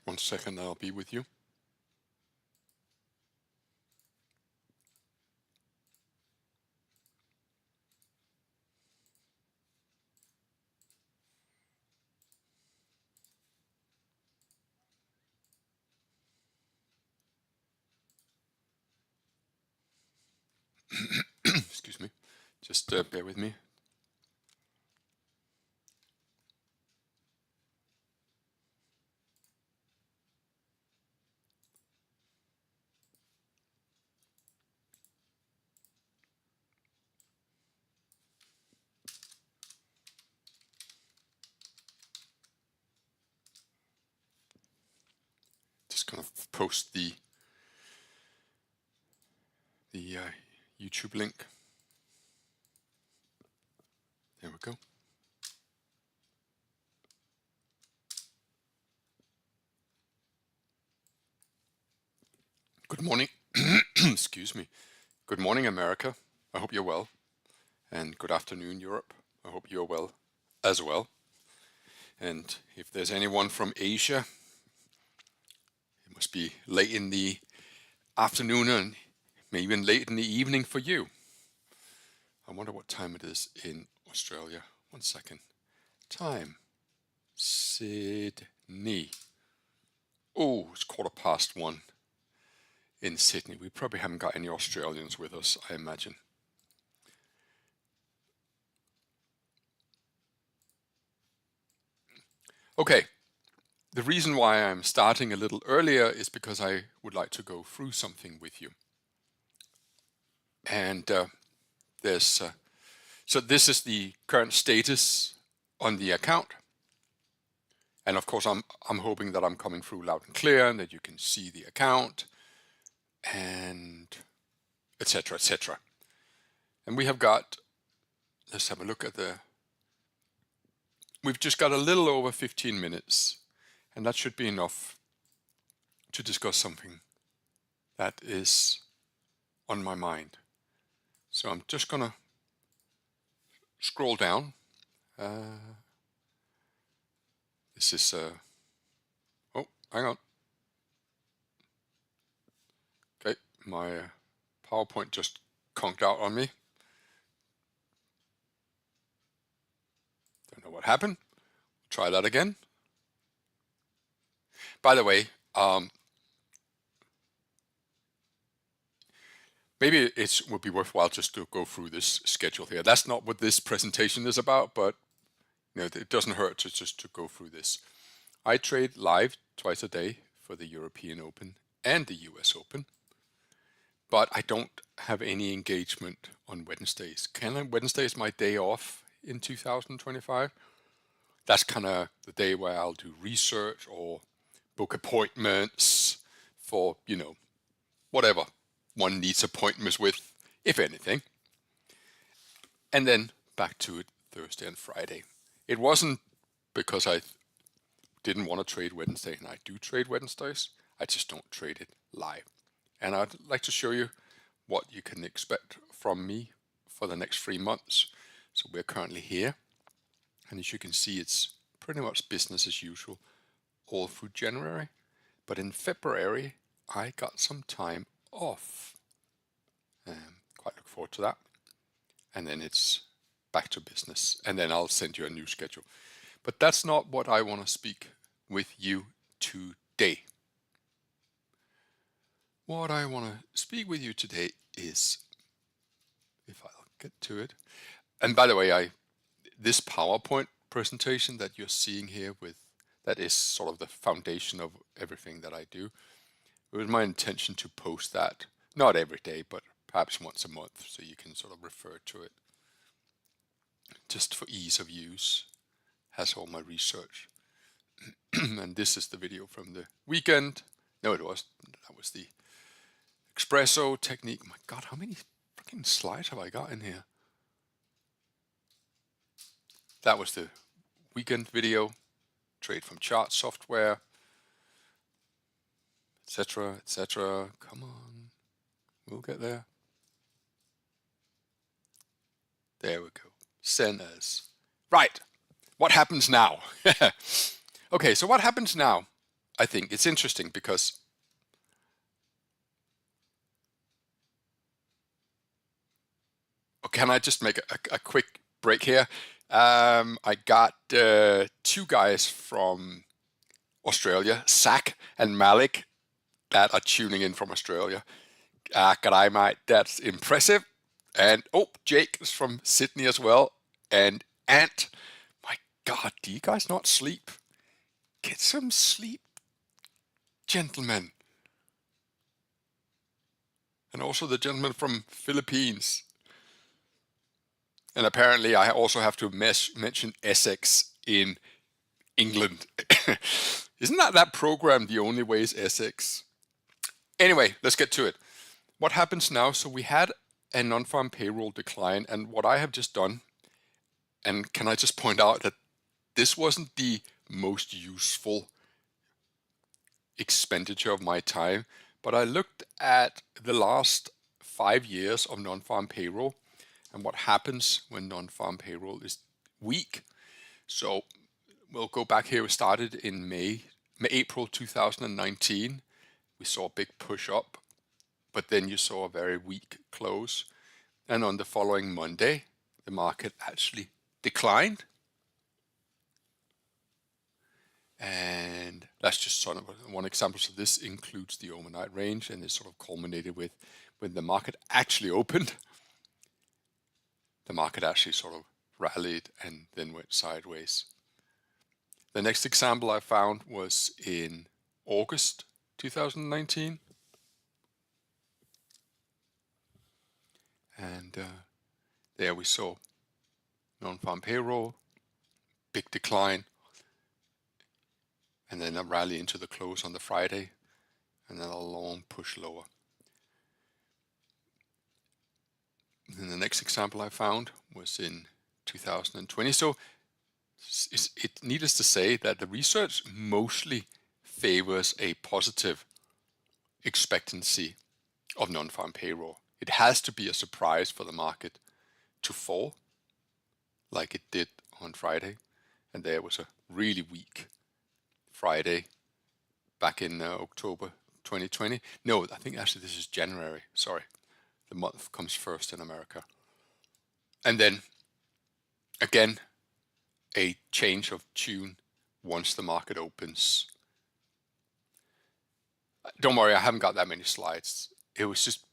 1 second, I'll be with you. Excuse me. Just bear with me. Just gonna post the YouTube link. There we go. Good morning. Excuse me. Good morning, America. I hope you're well. And good afternoon, Europe. I hope you're well as well. And if there's anyone from Asia, it must be late in the afternoon and maybe even late in the evening for you. I wonder what time it is in Australia. 1 second. Time. Sydney. Oh, it's 1:15 in Sydney. We probably haven't got any Australians with us, I imagine. Okay. The reason why I'm starting a little earlier is because I would like to go through something with you. And so this is the current status on the account. And of course, I'm hoping that I'm coming through loud and clear and that you can see the account and etc., etc. And we have got, let's have a look at we've just got a little over 15 minutes, and that should be enough to discuss something that is on my mind. So I'm just gonna scroll down. This is, oh, hang on. Okay, my PowerPoint just conked out on me. Don't know what happened. Try that again. By the way, maybe it would be worthwhile just to go through this schedule here. That's not what this presentation is about, but you know, it doesn't hurt to just to go through this. I trade live twice a day for the European Open and the US Open, but I don't have any engagement on Wednesdays. Wednesday is my day off in 2025. That's kind of the day where I'll do research or book appointments for, you know, whatever one needs appointments with, if anything. And then back to it Thursday and Friday. It wasn't because I didn't want to trade Wednesday, and I do trade Wednesdays. I just don't trade it live. And I'd like to show you what you can expect from me for the next 3 months. So we're currently here. And as you can see, it's pretty much business as usual all through January. But in February, I got some time off. Quite look forward to that. And then it's back to business. And then I'll send you a new schedule. But that's not what I want to speak with you today. What I want to speak with you today is, if I'll get to it. And by the way, this PowerPoint presentation that you're seeing here that is sort of the foundation of everything that I do. It was my intention to post that, not every day, but perhaps once a month, so you can sort of refer to it. Just for ease of use, has all my research. And this is the video from the weekend. No, that was the espresso technique. My God, how many freaking slides have I got in here? That was the weekend video, trade from chart software, etc., etc. Come on, we'll get there. There we go. Send as. Right, what happens now? Okay, so what happens now? I think it's interesting because can I just make a quick break here? I got two guys from Australia, Zach and Malik, that are tuning in from Australia. G'day, mate. That's impressive. And Jake is from Sydney as well. And Ant, my God, do you guys not sleep? Get some sleep, gentlemen. And also the gentleman from Philippines. And apparently I also have to mention Essex in England. Isn't that program The Only Way is Essex? Anyway, let's get to it. What happens now? So we had a non-farm payroll decline, and what I have just done, and can I just point out that this wasn't the most useful expenditure of my time, but I looked at the last 5 years of non-farm payroll and what happens when non-farm payroll is weak. So we'll go back here. We started in April 2019. We saw a big push up, but then you saw a very weak close. And on the following Monday, the market actually declined. And that's just sort of one example. So this includes the overnight range, and it sort of culminated with when the market actually opened. The market actually sort of rallied and then went sideways. The next example I found was in August 2019. And there we saw non-farm payroll, big decline, and then a rally into the close on the Friday, and then a long push lower. And the next example I found was in 2020. So it needless to say that the research mostly favors a positive expectancy of non-farm payroll. It has to be a surprise for the market to fall like it did on Friday. And there was a really weak Friday back in October 2020. No, I think actually this is January. Sorry. The month comes first in America. And then again, a change of tune once the market opens. Don't worry, I haven't got that many slides. It was just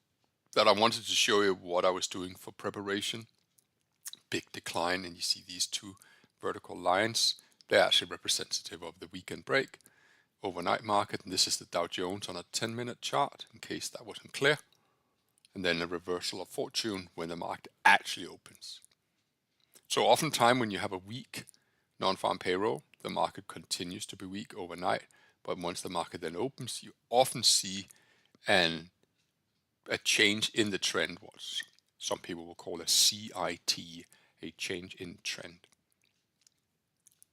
that I wanted to show you what I was doing for preparation. Big decline, and you see these two vertical lines. They're actually representative of the weekend break, overnight market, and this is the Dow Jones on a 10-minute chart, in case that wasn't clear. And then a reversal of fortune when the market actually opens. So oftentimes when you have a weak non-farm payroll, the market continues to be weak overnight, but once the market then opens, you often see a change in the trend, what some people will call a CIT, a change in trend.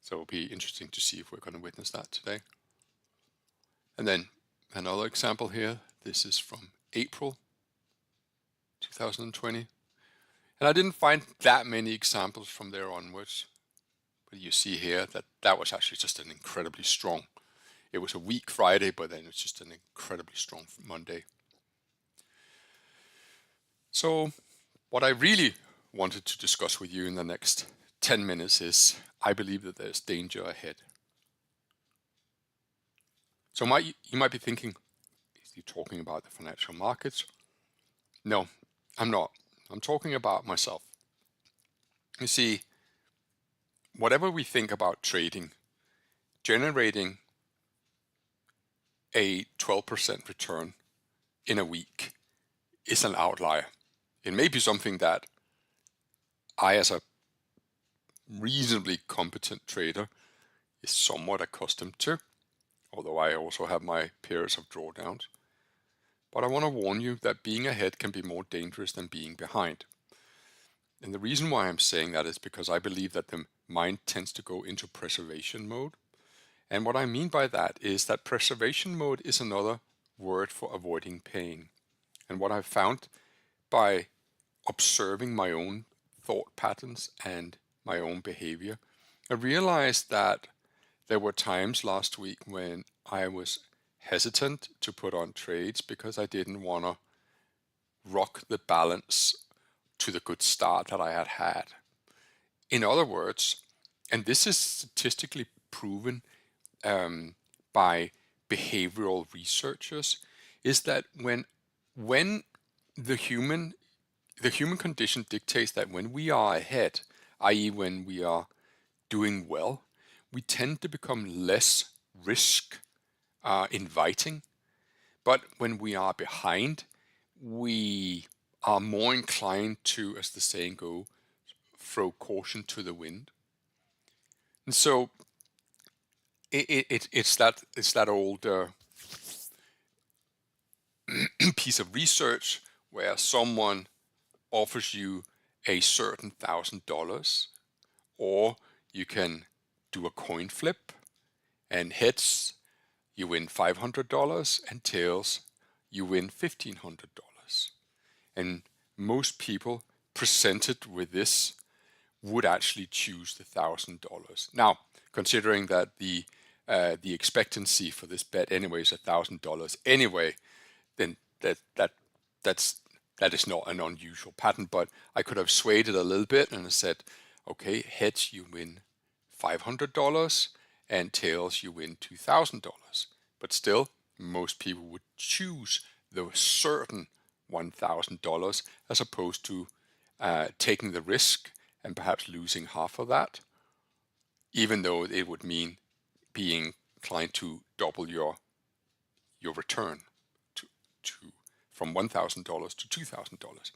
So it'll be interesting to see if we're going to witness that today. And then another example here, this is from April 2020. And I didn't find that many examples from there onwards. But you see here that was actually just an incredibly strong. It was a weak Friday, but then it's just an incredibly strong Monday. So what I really wanted to discuss with you in the next 10 minutes is I believe that there's danger ahead. So you might be thinking, is he talking about the financial markets? No, I'm not. I'm talking about myself. You see, whatever we think about trading, generating a 12% return in a week is an outlier. It may be something that I, as a reasonably competent trader, is somewhat accustomed to, although I also have my periods of drawdowns. But I want to warn you that being ahead can be more dangerous than being behind. And the reason why I'm saying that is because I believe that the mind tends to go into preservation mode. And what I mean by that is that preservation mode is another word for avoiding pain. And what I've found by observing my own thought patterns and my own behavior, I realized that there were times last week when I was hesitant to put on trades because I didn't want to rock the balance to the good start that I had had. In other words, and this is statistically proven by behavioral researchers, is that when the human condition dictates that when we are ahead, i.e. when we are doing well, we tend to become less risk inviting. But when we are behind, we are more inclined to, as the saying goes, throw caution to the wind. And so it's that old piece of research where someone offers you a certain $1,000, or you can do a coin flip, and heads you win $500, and tails you win $1,500. And most people presented with this would actually choose the $1,000. Now, considering that the expectancy for this bet anyway is $1,000 anyway, then that is not an unusual pattern. But I could have swayed it a little bit and said, okay, heads you win $500, and tails you win $2,000. But still, most people would choose the certain $1,000 as opposed to taking the risk and perhaps losing half of that, even though it would mean being inclined to double your return from $1,000 to $2,000.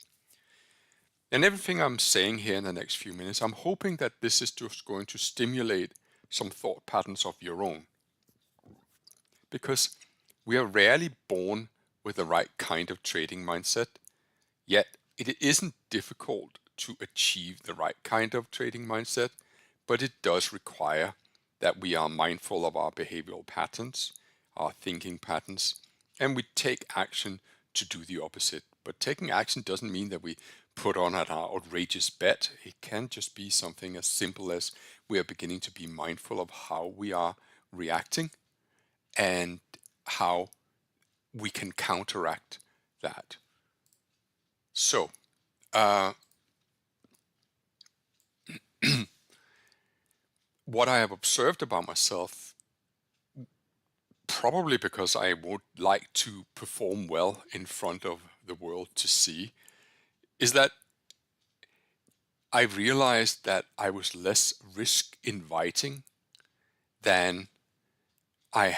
And everything I'm saying here in the next few minutes, I'm hoping that this is just going to stimulate some thought patterns of your own. Because we are rarely born with the right kind of trading mindset, yet it isn't difficult to achieve the right kind of trading mindset, but it does require that we are mindful of our behavioral patterns, our thinking patterns, and we take action to do the opposite. But taking action doesn't mean that we put on an outrageous bet. It can just be something as simple as we are beginning to be mindful of how we are reacting and how we can counteract that. So, what I have observed about myself, probably because I would like to perform well in front of the world to see, is that I realized that I was less risk inviting than I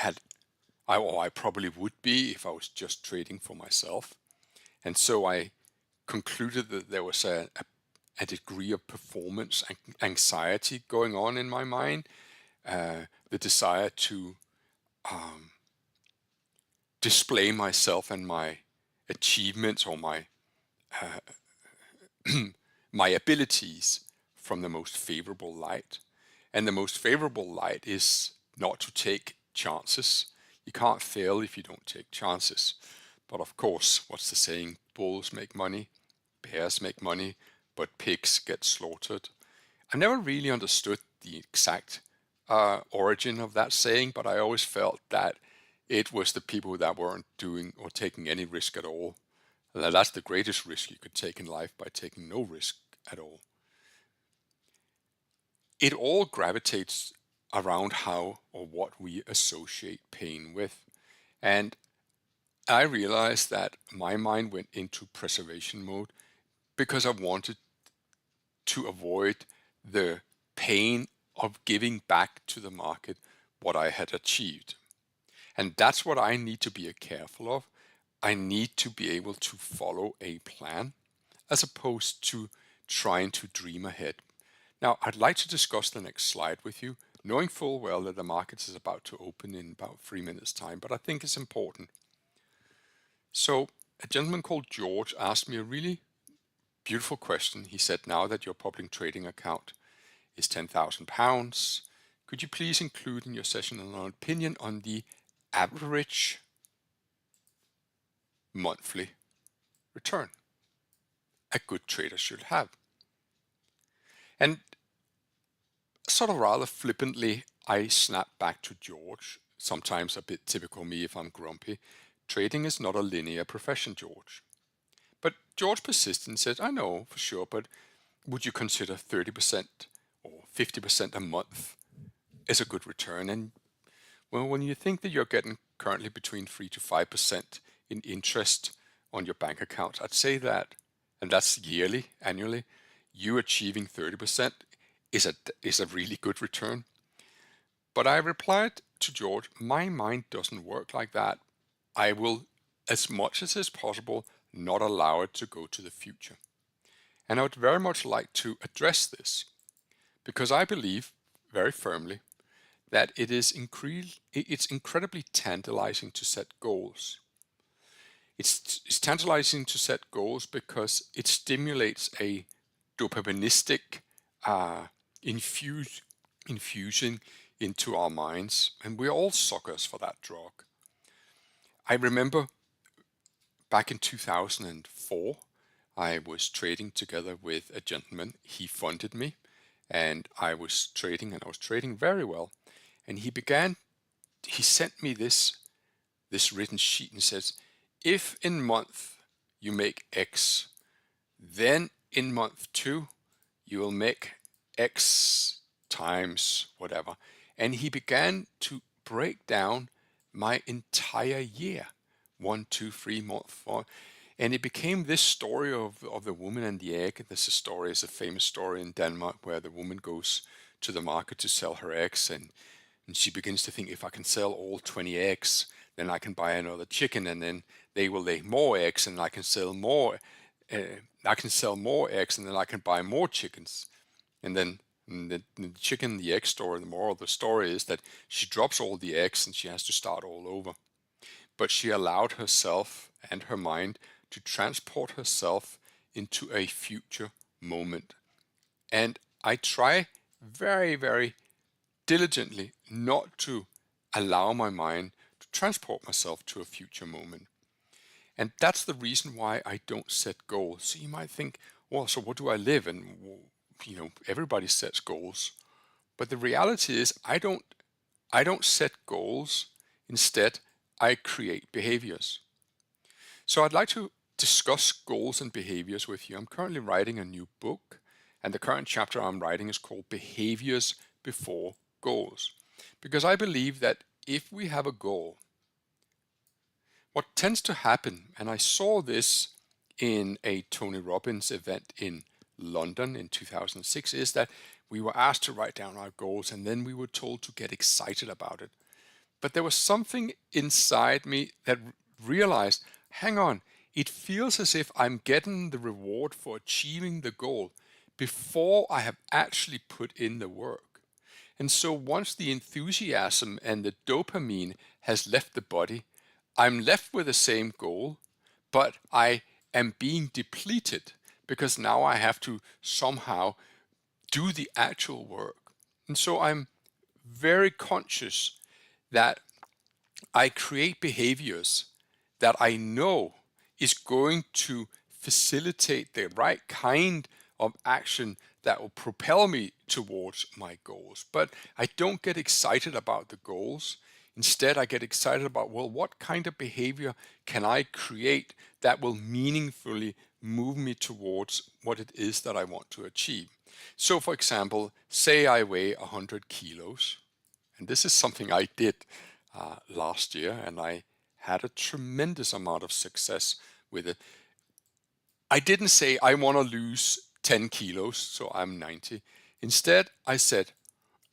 probably would be if I was just trading for myself. And so I concluded that there was a degree of performance anxiety going on in my mind, the desire to display myself and my achievements or my my abilities from the most favorable light. And the most favorable light is not to take chances. You can't fail if you don't take chances. But of course, what's the saying? Bulls make money, bears make money, but pigs get slaughtered. I never really understood the exact origin of that saying, but I always felt that it was the people that weren't doing or taking any risk at all. And that's the greatest risk you could take in life, by taking no risk at all. It all gravitates around how or what we associate pain with. And I realized that my mind went into preservation mode because I wanted to avoid the pain of giving back to the market what I had achieved. And that's what I need to be careful of. I need to be able to follow a plan as opposed to trying to dream ahead. Now, I'd like to discuss the next slide with you, knowing full well that the market is about to open in about 3 minutes' time, but I think it's important. So, a gentleman called George asked me a really beautiful question. He said, now that your public trading account is £10,000, could you please include in your session an opinion on the average monthly return a good trader should have? And sort of rather flippantly, I snapped back to George sometimes a bit typical me if I'm grumpy, trading is not a linear profession, George. But George persisted and said, I know for sure, but would you consider 30% or 50% a month as a good return? And well, when you think that you're getting currently between 3 to 5% in interest on your bank account, I'd say that, and that's yearly, annually, you achieving 30% is a really good return. But I replied to George, my mind doesn't work like that. I will, as much as is possible, not allow it to go to the future. And I would very much like to address this, because I believe very firmly that it's incredibly tantalizing to set goals. It's tantalizing to set goals because it stimulates a dopaministic infusion into our minds, and we're all suckers for that drug. I remember back in 2004, I was trading together with a gentleman. He funded me, and I was trading very well. And he sent me this written sheet and says, if in month you make X, then in month 2 you will make X times whatever. And he began to break down my entire year, 1, 2, 3, month 4. And it became this story of the woman and the egg. This story is a famous story in Denmark where the woman goes to the market to sell her eggs, and she begins to think, if I can sell all 20 eggs, then I can buy another chicken, and then they will lay more eggs, and I can sell more. I can sell more eggs, and then I can buy more chickens. And then the chicken, the egg story, the moral of the story is that she drops all the eggs and she has to start all over. But she allowed herself and her mind to transport herself into a future moment. And I try very, very diligently not to allow my mind to transport myself to a future moment. And that's the reason why I don't set goals. So you might think, well, so what do I live? And everybody sets goals. But the reality is I don't set goals. Instead, I create behaviors. So I'd like to discuss goals and behaviors with you. I'm currently writing a new book, and the current chapter I'm writing is called Behaviors Before Goals. Because I believe that if we have a goal, what tends to happen, and I saw this in a Tony Robbins event in London in 2006, is that we were asked to write down our goals and then we were told to get excited about it. But there was something inside me that realized, hang on, it feels as if I'm getting the reward for achieving the goal before I have actually put in the work. And so once the enthusiasm and the dopamine has left the body, I'm left with the same goal, but I am being depleted because now I have to somehow do the actual work. And so I'm very conscious that I create behaviors that I know is going to facilitate the right kind of action that will propel me towards my goals. But I don't get excited about the goals. Instead, I get excited about, well, what kind of behavior can I create that will meaningfully move me towards what it is that I want to achieve? So, for example, say I weigh 100 kilos, and this is something I did last year, and I had a tremendous amount of success with it. I didn't say I want to lose 10 kilos, so I'm 90. Instead, I said,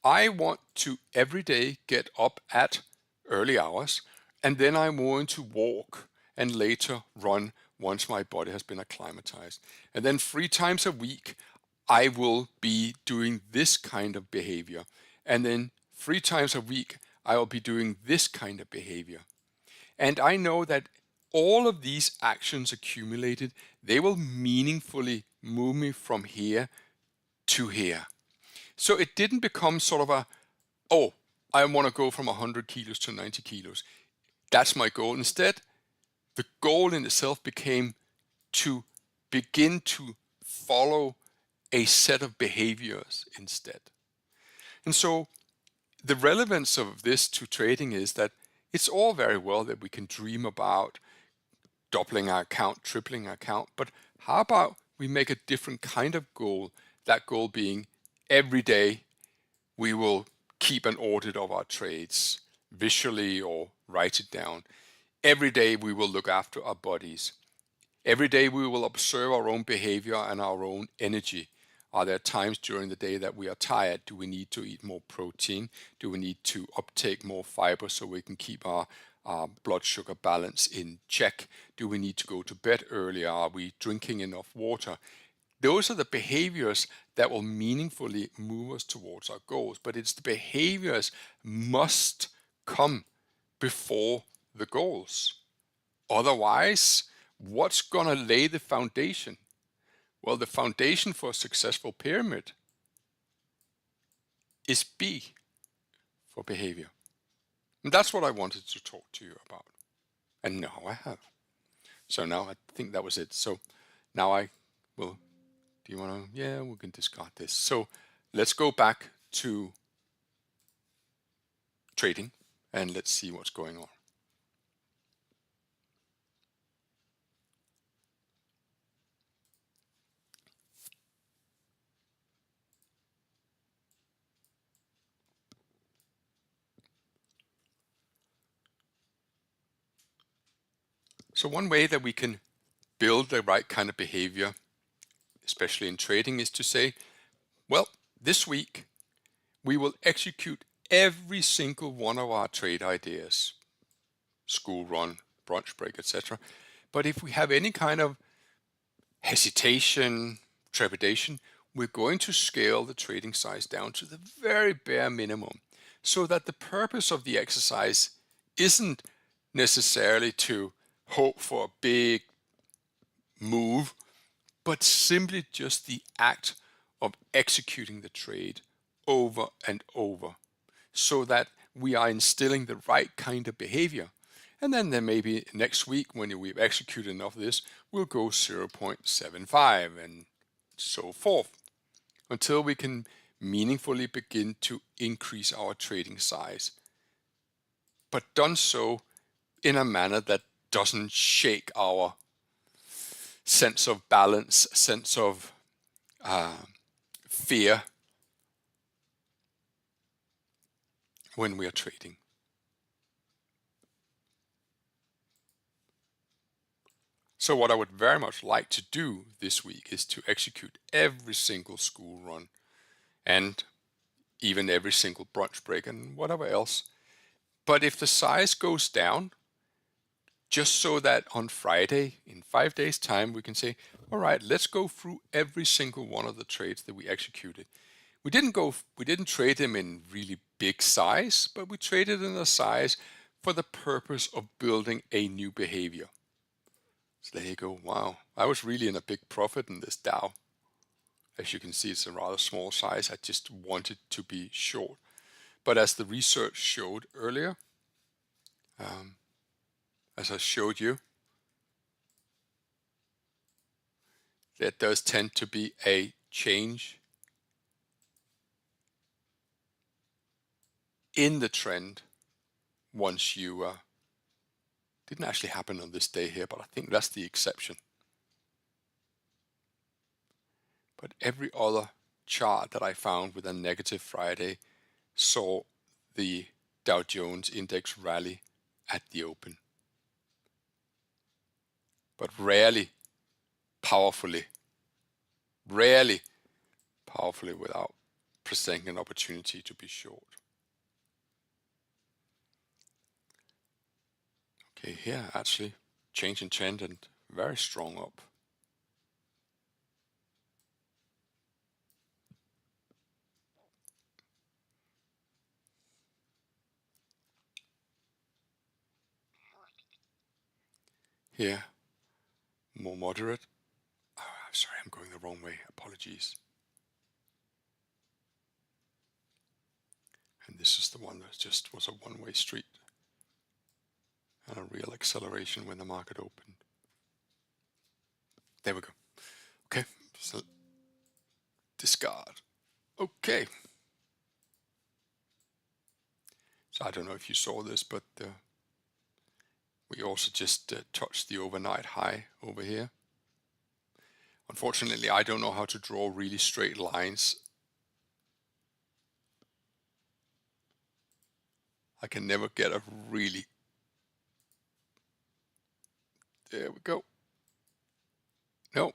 I want to every day get up at early hours, and then I'm going to walk and later run once my body has been acclimatized. And then 3 times a week, I will be doing this kind of behavior. And then 3 times a week, I will be doing this kind of behavior. And I know that all of these actions accumulated, they will meaningfully move me from here to here. So it didn't become sort of a, oh, I want to go from 100 kilos to 90 kilos. That's my goal. Instead, the goal in itself became to begin to follow a set of behaviors instead. And so the relevance of this to trading is that it's all very well that we can dream about doubling our account, tripling our account, but how about we make a different kind of goal, that goal being every day we will keep an audit of our trades visually or write it down. Every day we will look after our bodies. Every day we will observe our own behavior and our own energy. Are there times during the day that we are tired? Do we need to eat more protein? Do we need to uptake more fiber so we can keep our blood sugar balance in check? Do we need to go to bed earlier? Are we drinking enough water? Those are the behaviors that will meaningfully move us towards our goals, but it's the behaviors must come before the goals. Otherwise, what's going to lay the foundation? Well, the foundation for a successful pyramid is B for behavior. And that's what I wanted to talk to you about. And now I have. So now I think that was it. So now I will, do you want to, yeah, we can discard this. So let's go back to trading and let's see what's going on. So one way that we can build the right kind of behavior, especially in trading, is to say, well, this week we will execute every single one of our trade ideas, school run, brunch break, etc. But if we have any kind of hesitation, trepidation, we're going to scale the trading size down to the very bare minimum so that the purpose of the exercise isn't necessarily to hope for a big move, but simply just the act of executing the trade over and over so that we are instilling the right kind of behavior. And then maybe next week when we've executed enough of this, we'll go 0.75 and so forth until we can meaningfully begin to increase our trading size, but done so in a manner that doesn't shake our sense of balance, sense of fear when we are trading. So what I would very much like to do this week is to execute every single school run and even every single brunch break and whatever else. But if the size goes down, just so that on Friday, in 5 days' time, we can say, all right, let's go through every single one of the trades that we executed. We didn't trade them in really big size, but we traded in a size for the purpose of building a new behavior. So there you go. Wow, I was really in a big profit in this Dow. As you can see, it's a rather small size. I just wanted to be short. But as the research showed earlier, as I showed you, there does tend to be a change in the trend once you didn't actually happen on this day here, but I think that's the exception. But every other chart that I found with a negative Friday saw the Dow Jones index rally at the open, but rarely powerfully without presenting an opportunity to be short. Okay, here actually change in trend and very strong up. Here, more moderate. Oh, I'm sorry, I'm going the wrong way. Apologies. And this is the one that just was a one-way street and a real acceleration when the market opened. There we go. Okay, so discard. Okay. So I don't know if you saw this, but we also just touched the overnight high over here. Unfortunately, I don't know how to draw really straight lines. I can never get a really... There we go. No.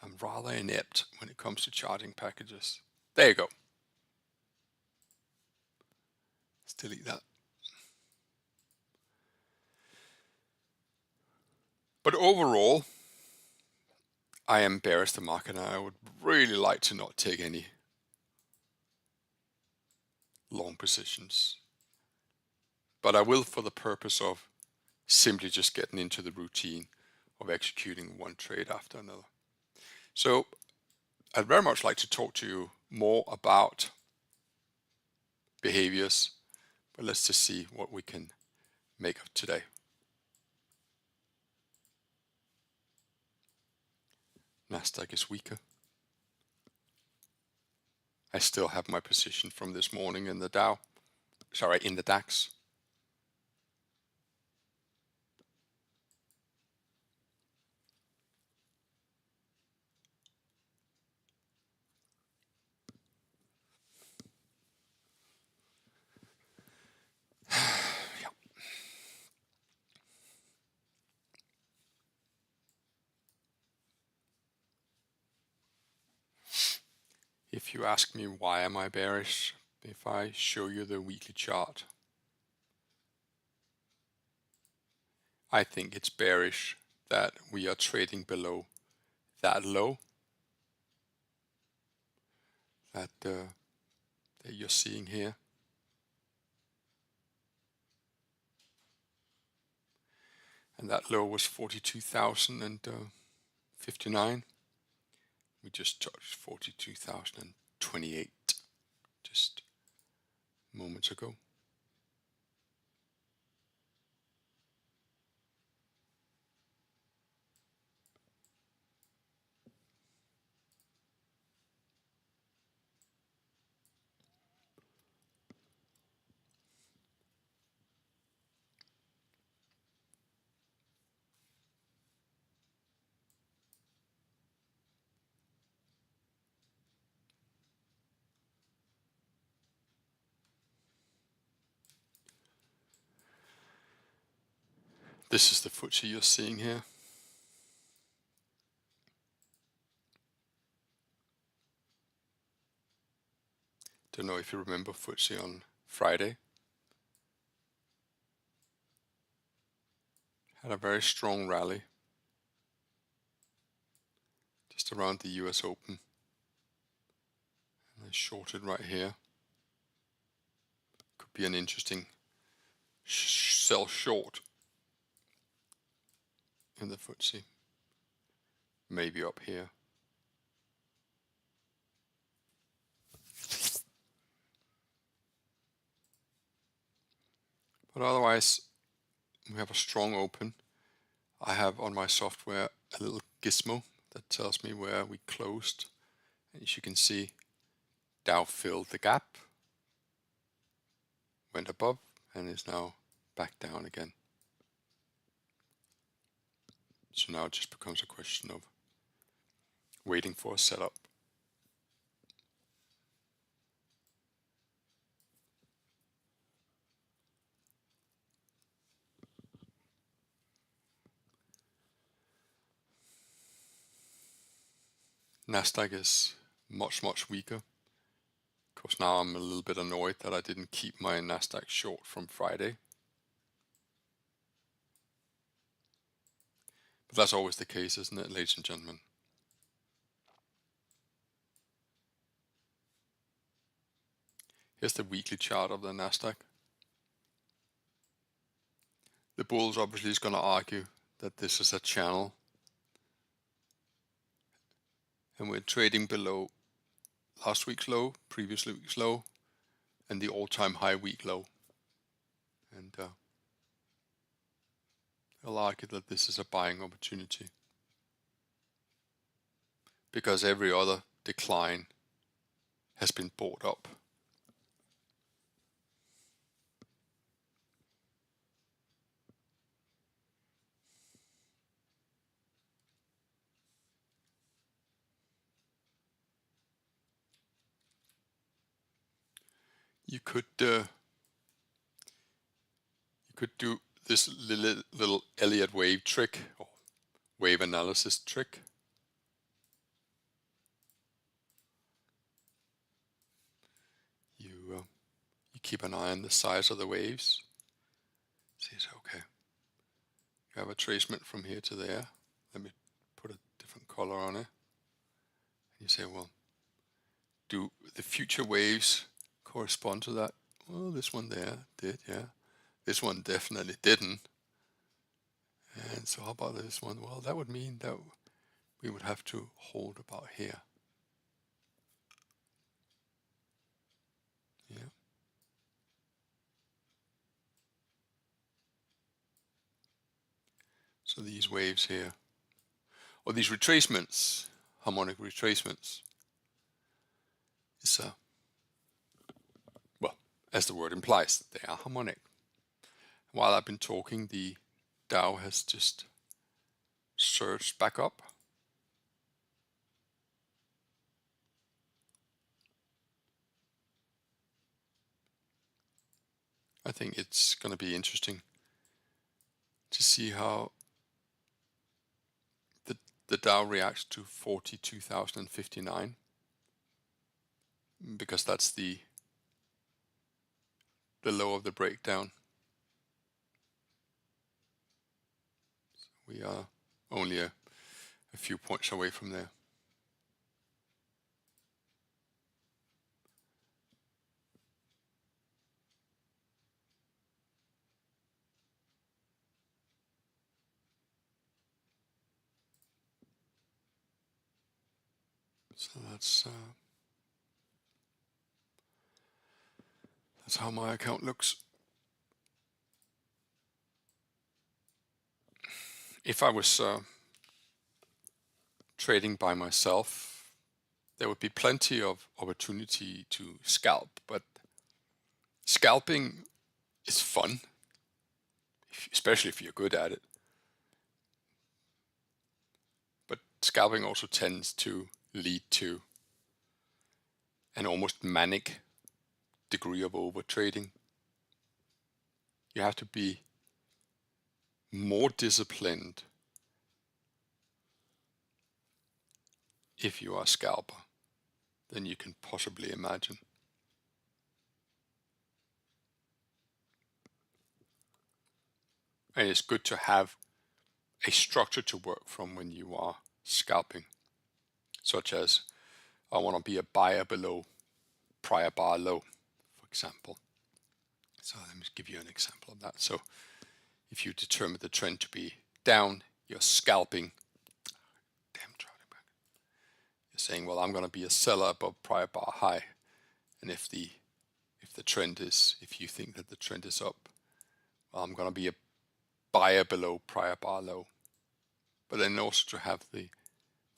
I'm rather inept when it comes to charting packages. There you go. Let's delete that. But overall, I am bearish the market, and I would really like to not take any long positions. But I will for the purpose of simply just getting into the routine of executing one trade after another. So I'd very much like to talk to you more about behaviors, but let's just see what we can make of today. Nasdaq is weaker. I still have my position from this morning in the in the DAX. Yeah. If you ask me why am I bearish, if I show you the weekly chart, I think it's bearish that we are trading below that low that you're seeing here. And that low was 42,059. We just touched 42,028 just moments ago. This is the FTSE you're seeing here. Don't know if you remember FTSE on Friday. Had a very strong rally just around the US Open. And I shorted right here. Could be an interesting sell short in the FTSE. Maybe up here. But otherwise, we have a strong open. I have on my software a little gizmo that tells me where we closed. And as you can see, Dow filled the gap, went above, and is now back down again. So now it just becomes a question of waiting for a setup. Nasdaq is much weaker. Of course, now I'm a little bit annoyed that I didn't keep my Nasdaq short from Friday. But that's always the case, isn't it, ladies and gentlemen? Here's the weekly chart of the Nasdaq. The bulls obviously is going to argue that this is a channel. And we're trading below last week's low, previous week's low, and the all-time high week low. And I'll argue that this is a buying opportunity, because every other decline has been bought up you could do this little Elliott wave trick or wave analysis trick. You keep an eye on the size of the waves. See, it's okay. You have a tracement from here to there. Let me put a different color on it. And you say, well, do the future waves correspond to that? Well, this one there did, yeah. This one definitely didn't. And so how about this one? Well, that would mean that we would have to hold about here. Yeah. So these waves here, or these retracements, harmonic retracements, is well, as the word implies, they are harmonic. While I've been talking, the Dow has just surged back up. I think it's going to be interesting to see how the Dow reacts to 42,059, because that's the low of the breakdown. So we are only a few points away from there. So that's how my account looks. If I was trading by myself, there would be plenty of opportunity to scalp, but scalping is fun, especially if you're good at it. But scalping also tends to lead to an almost manic degree of over trading. You have to be more disciplined if you are a scalper than you can possibly imagine. And it's good to have a structure to work from when you are scalping, such as I want to be a buyer below prior bar low, for example. So let me give you an example of that. So if you determine the trend to be down, you're scalping. You're saying, well, I'm going to be a seller above prior bar high. And if the trend is, if you think that the trend is up, well, I'm going to be a buyer below prior bar low. But then also to have the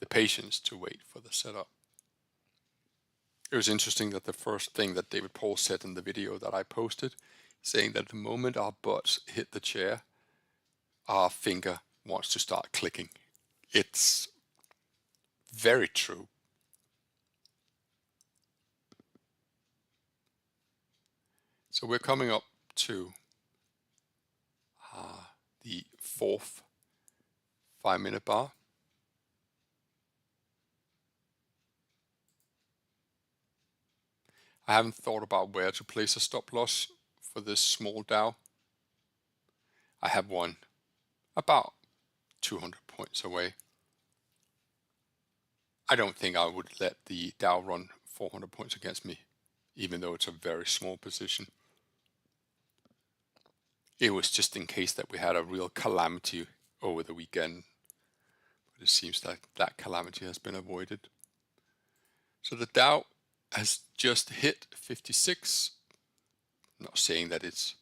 patience to wait for the setup. It was interesting that the first thing that David Paul said in the video that I posted, saying that the moment our butts hit the chair, our finger wants to start clicking. It's very true. So we're coming up to the fourth 5-minute bar. I haven't thought about where to place a stop loss for this small Dow. I have one about 200 points away. I don't think I would let the Dow run 400 points against me, even though it's a very small position. It was just in case that we had a real calamity over the weekend. But it seems like that calamity has been avoided. So the Dow has just hit 56. I'm not saying that it's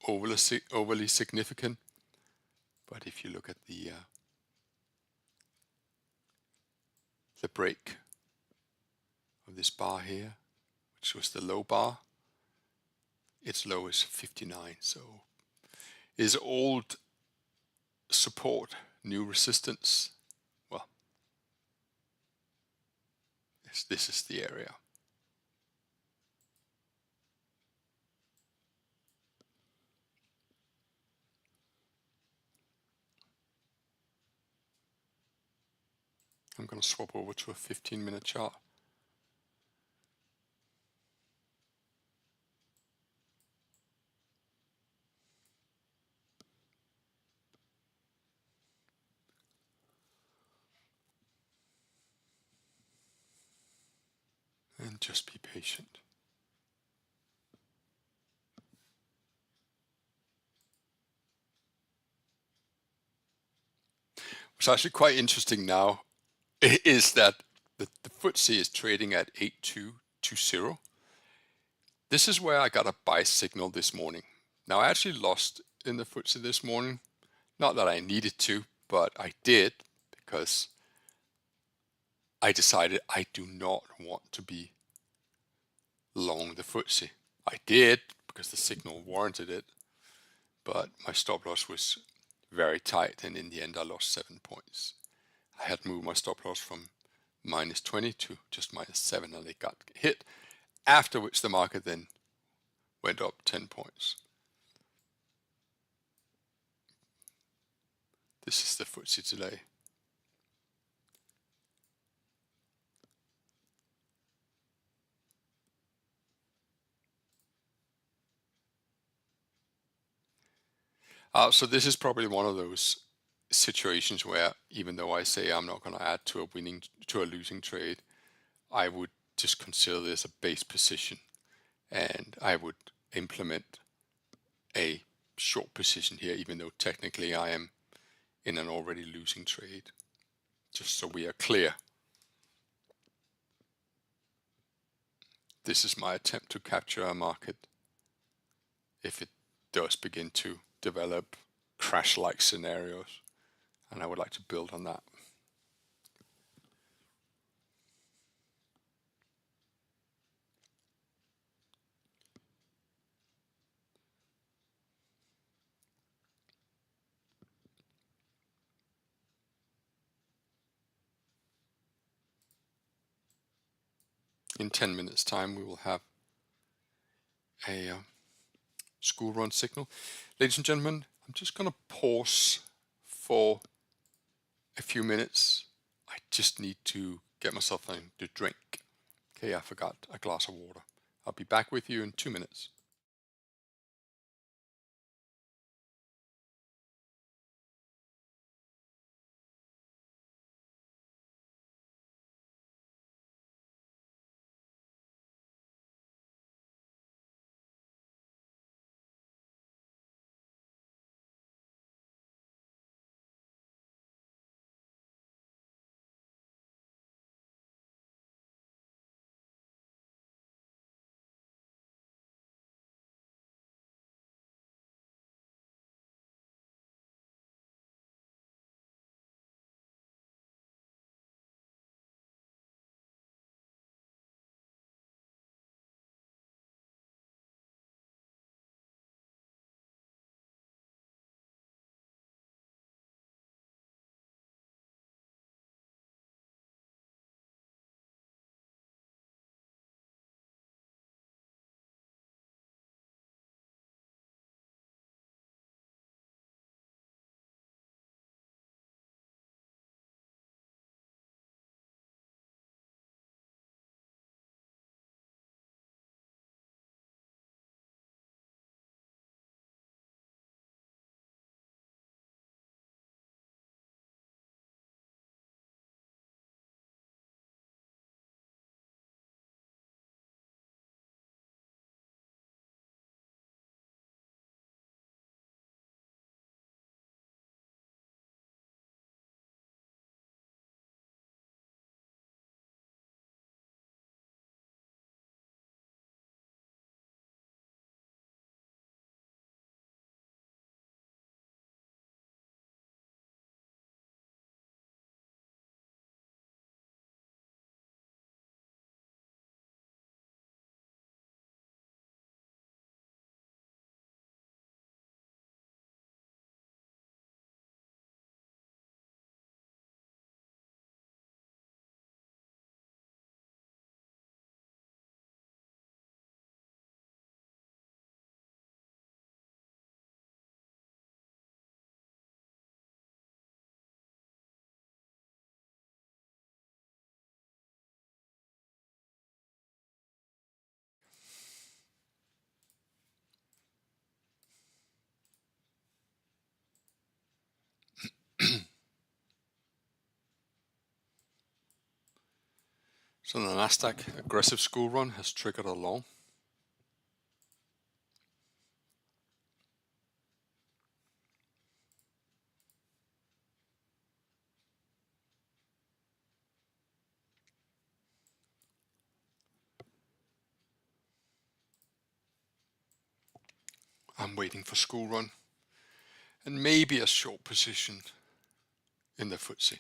overly significant, but if you look at the break of this bar here, which was the low bar, its low is 59. So is old support new resistance? Well, this is the area. I'm going to swap over to a 15-minute chart. And just be patient. What's actually quite interesting now is that the FTSE is trading at 8220. This is where I got a buy signal this morning. Now I actually lost in the FTSE this morning. Not that I needed to, but I did because I decided I do not want to be long the FTSE. I did because the signal warranted it, but my stop loss was very tight, and in the end I lost 7 points. I had moved my stop loss from -20 to just -7, and it got hit, after which the market then went up 10 points. This is the FTSE today. So this is probably one of those situations where, even though I say I'm not going to add to a losing trade, I would just consider this a base position, and I would implement a short position here, even though technically I am in an already losing trade, just so we are clear. This is my attempt to capture a market if it does begin to develop crash-like scenarios, and I would like to build on that. In 10 minutes time we will have a school run signal. Ladies and gentlemen, I'm just going to pause for a few minutes. I just need to get myself something to drink. Okay, I forgot a glass of water. I'll be back with you in 2 minutes. So the Nasdaq aggressive school run has triggered a long. I'm waiting for school run and maybe a short position in the FTSE.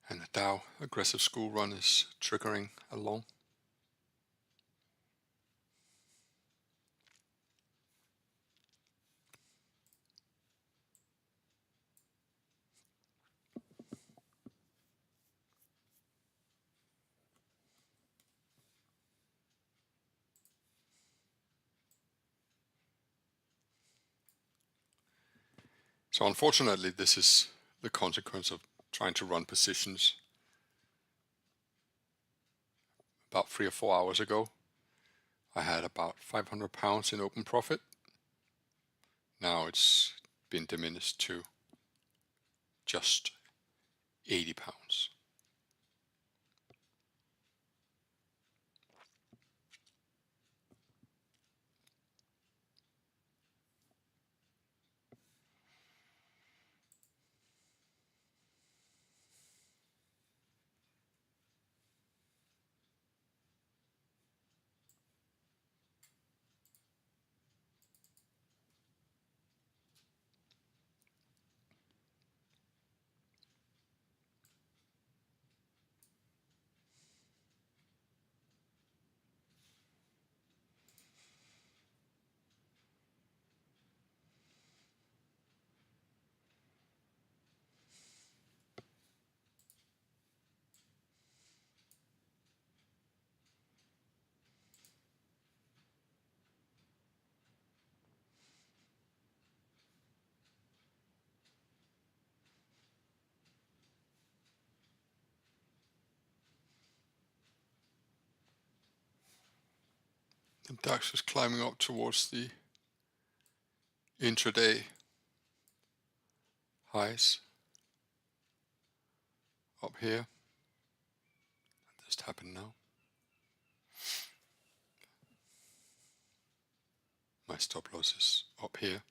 And the Dow aggressive school run is triggering a long. So unfortunately, this is the consequence of trying to run positions. About 3 or 4 hours ago, I had about £500 in open profit. Now it's been diminished to just £80. The DAX is climbing up towards the intraday highs up here. That just happened now. My stop loss is up here.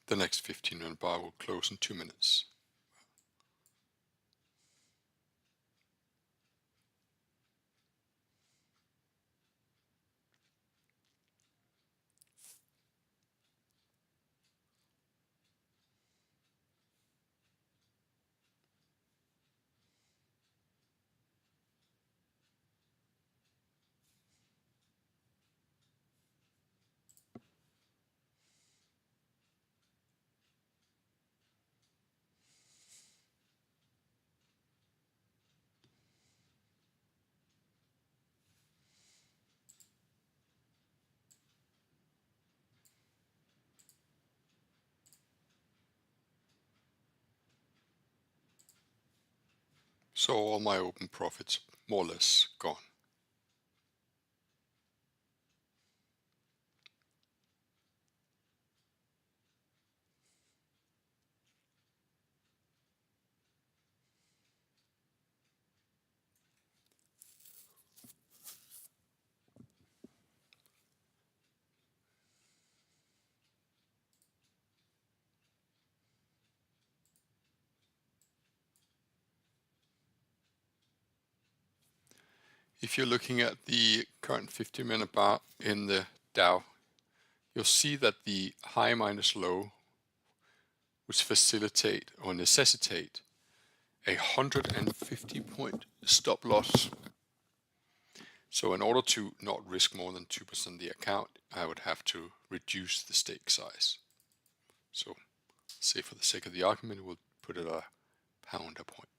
The next 15-minute bar will close in 2 minutes. So all my open profits more or less gone. If you're looking at the current 50-minute bar in the Dow, you'll see that the high minus low which facilitate or necessitate a 150 point stop loss. So in order to not risk more than 2% of the account, I would have to reduce the stake size. So say for the sake of the argument, we'll put it a pound a point.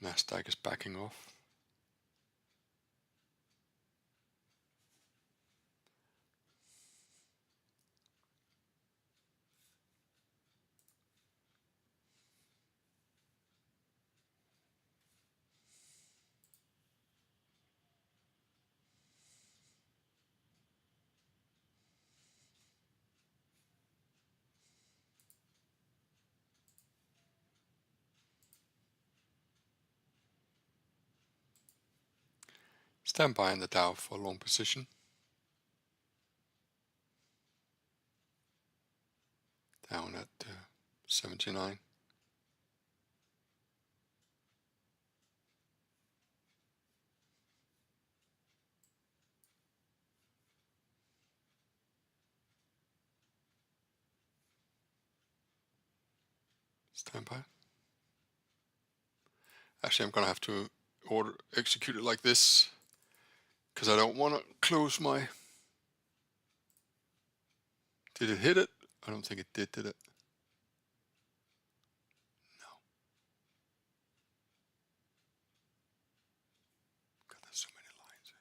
Nasdaq is backing off. Stand by in the Dow for a long position. Down at 79. Stand by. Actually, I'm going to have to execute it like this because I don't want to close my... Did it hit it? I don't think it did it? No. God, there's so many lines here.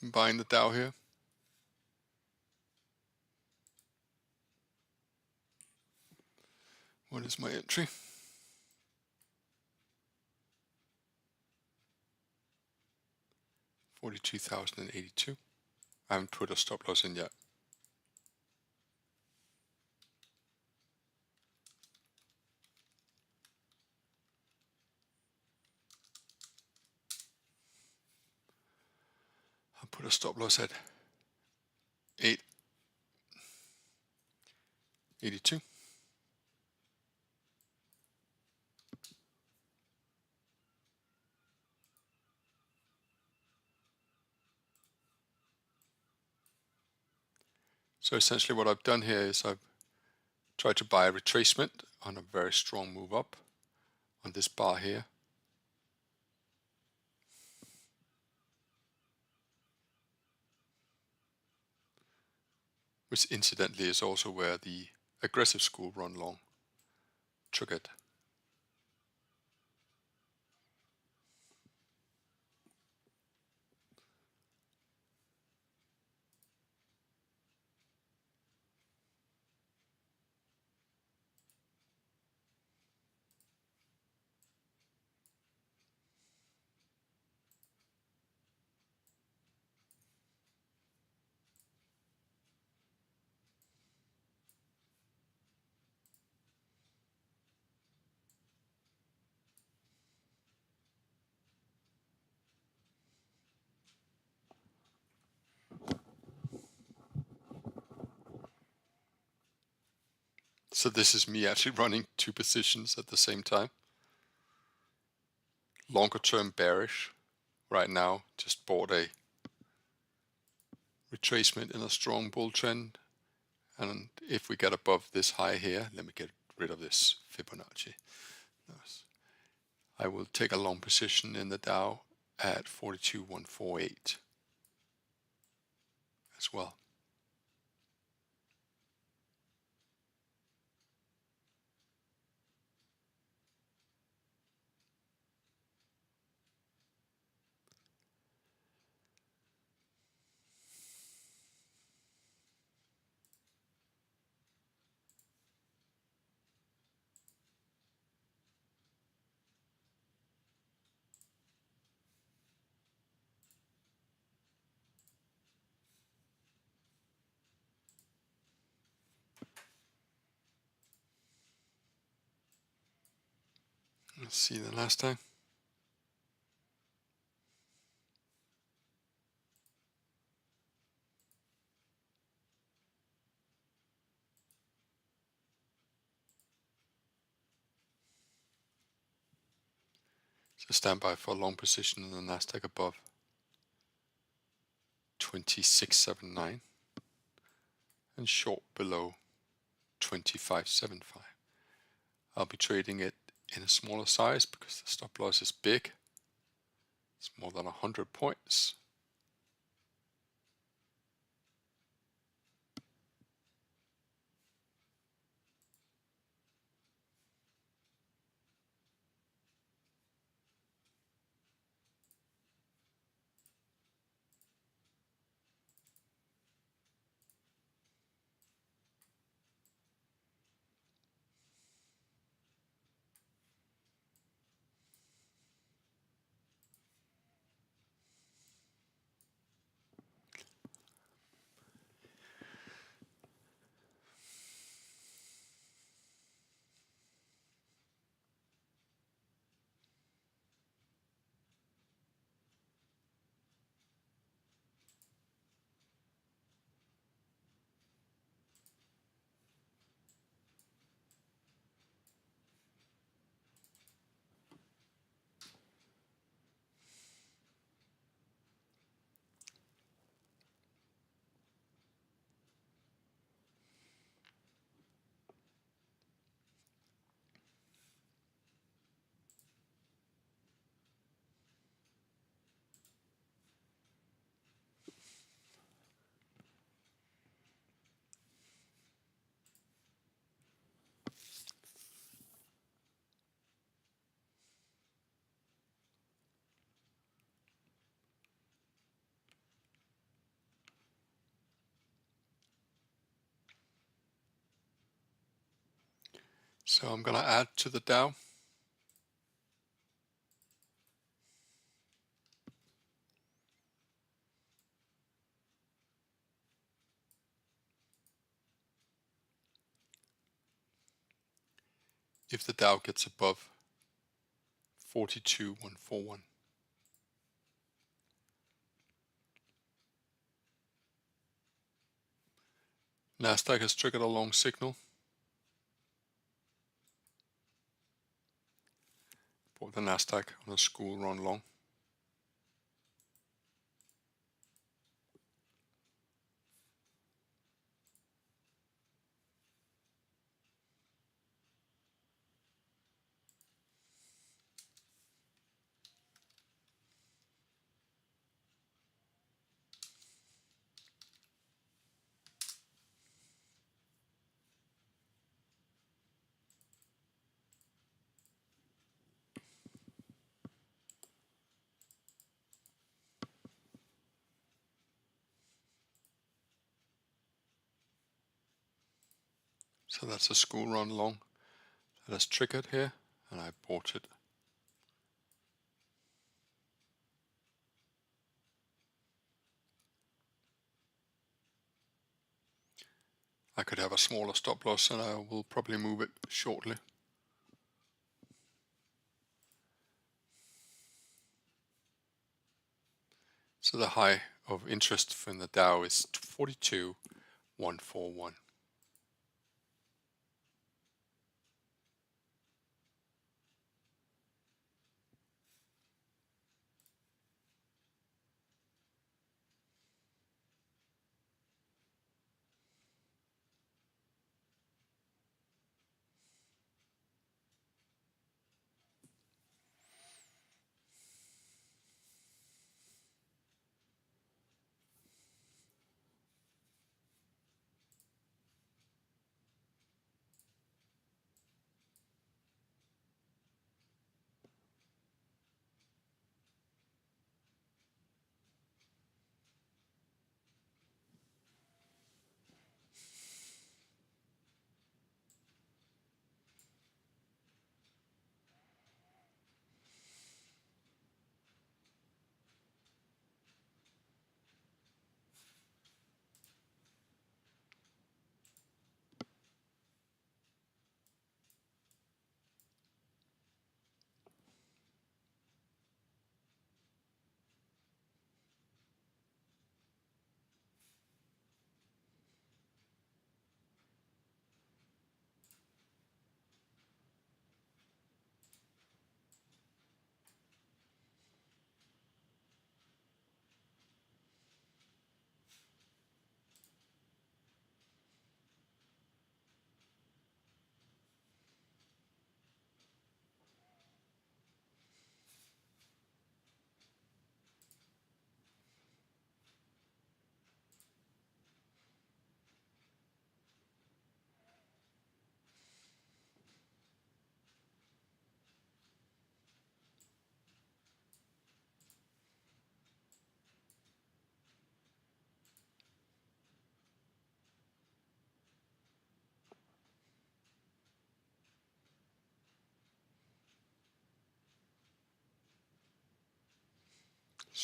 I'm buying the Dow here. What is my entry? $42,082. I haven't put a stop loss in yet. I'll put a stop loss at 882. So essentially what I've done here is I've tried to buy a retracement on a very strong move up on this bar here. Which incidentally is also where the aggressive school run long triggered. So this is me actually running two positions at the same time. Longer term bearish right now, just bought a retracement in a strong bull trend. And if we get above this high here, let me get rid of this Fibonacci. I will take a long position in the Dow at 42,148 as well. Let's see the Nasdaq. So stand by for a long position in the Nasdaq above 2679 and short below 2575. I'll be trading it in a smaller size because the stop loss is big. It's more than 100 points. So I'm going to add to the Dow. If the Dow gets above 42,141. Nasdaq has triggered a long signal. Bought the Nasdaq on a school run long. So that's a school run long that has triggered here, and I bought it. I could have a smaller stop loss, and I will probably move it shortly. So the high of interest from the Dow is 42,141.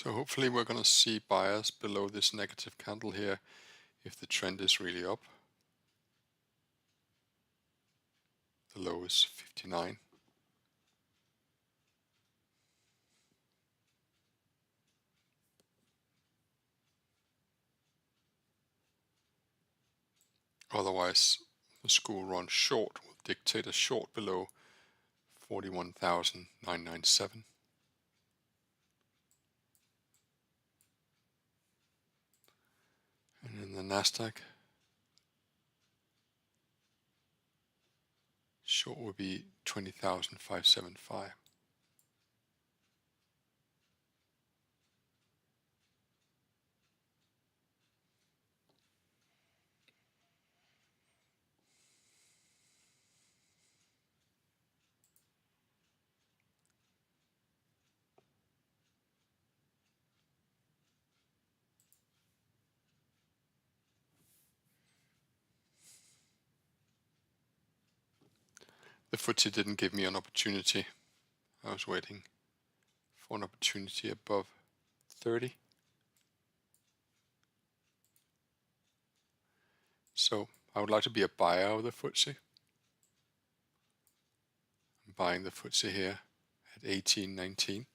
So hopefully we're going to see buyers below this negative candle here if the trend is really up. The low is 59. Otherwise, the school run short will dictate a short below 41,997. And in the Nasdaq, short will be 20,575. The FTSE didn't give me an opportunity. I was waiting for an opportunity above 30. So I would like to be a buyer of the FTSE. I'm buying the FTSE here at 1819.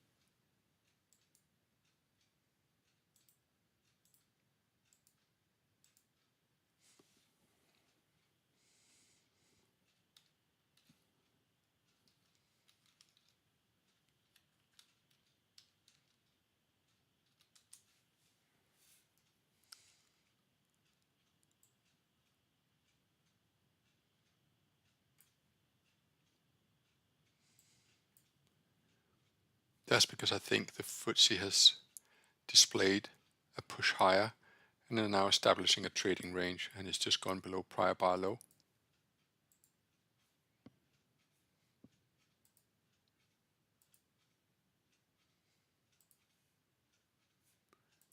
That's because I think the FTSE has displayed a push higher and are now establishing a trading range, and it's just gone below prior bar low.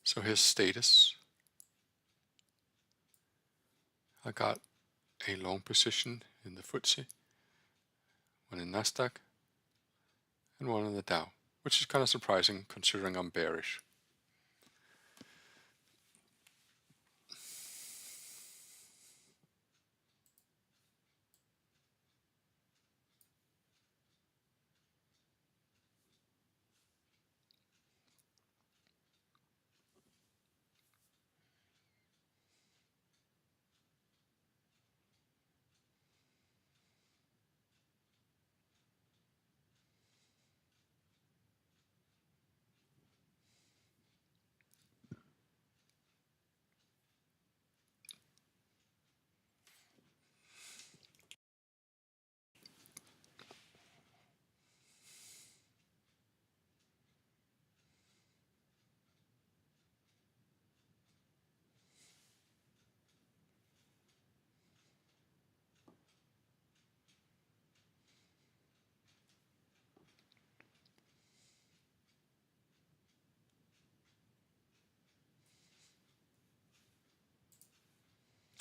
So here's status. I got a long position in the FTSE, one in Nasdaq, and one in the Dow, which is kind of surprising considering I'm bearish.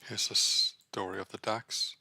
Here's the story of the DAX.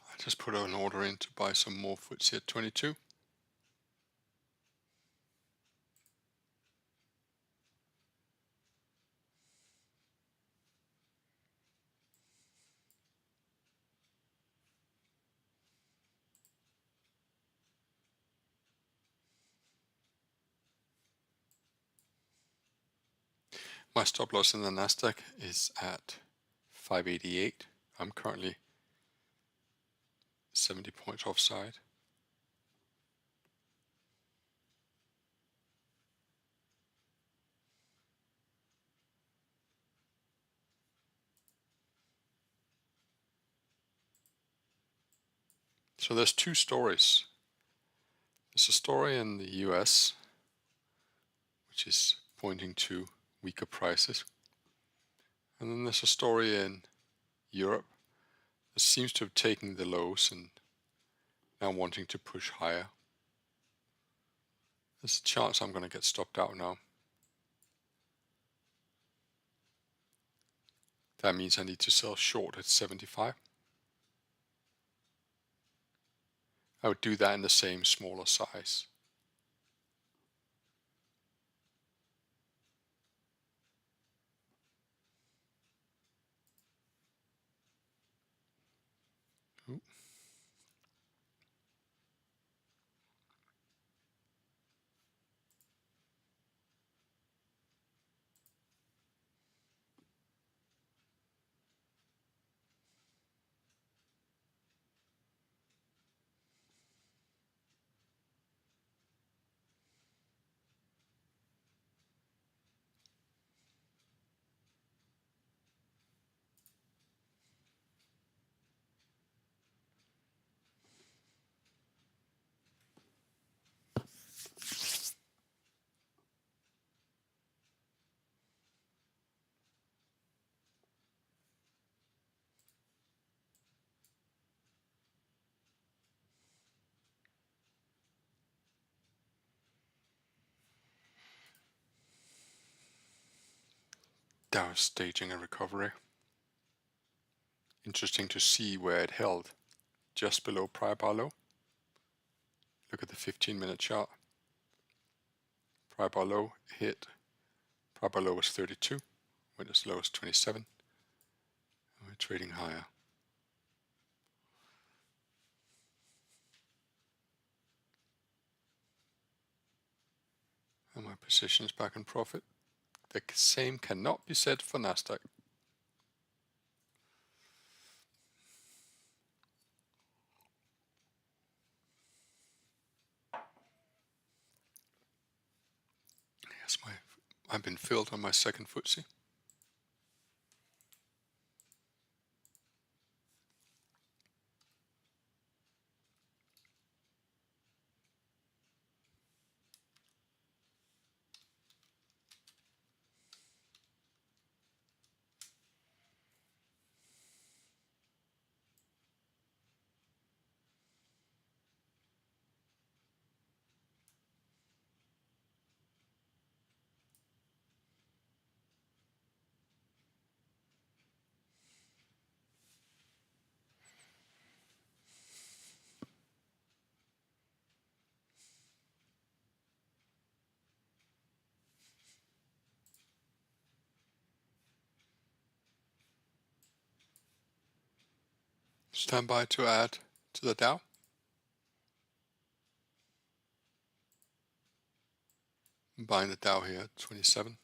I just put an order in to buy some more FTSE at 22. My stop loss in the Nasdaq is at 588. I'm currently 70 points offside. So there's two stories. There's a story in the US, which is pointing to weaker prices. And then there's a story in Europe that seems to have taken the lows and now wanting to push higher. There's a chance I'm going to get stopped out now. That means I need to sell short at 75. I would do that in the same smaller size. Ooh. Dow is staging a recovery. Interesting to see where it held just below prior bar low. Look at the 15-minute chart. Prior bar low hit. Prior bar low was 32, went as low as 27. And we're trading higher. And my position is back in profit. The same cannot be said for Nasdaq. Yes, I've been filled on my second FTSE. Stand by to add to the Dow. I'm buying the Dow here at 27.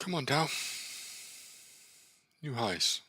Come on, Dow. New highs.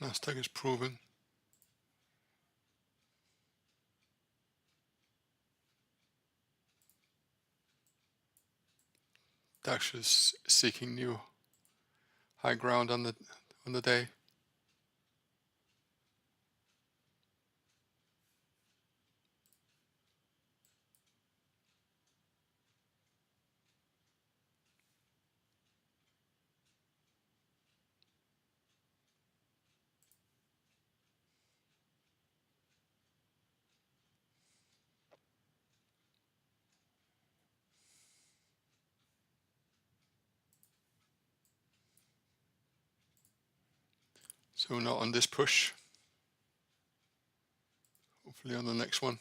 Nasdaq is proving. DAX is seeking new high ground on the day. So not on this push. Hopefully on the next one.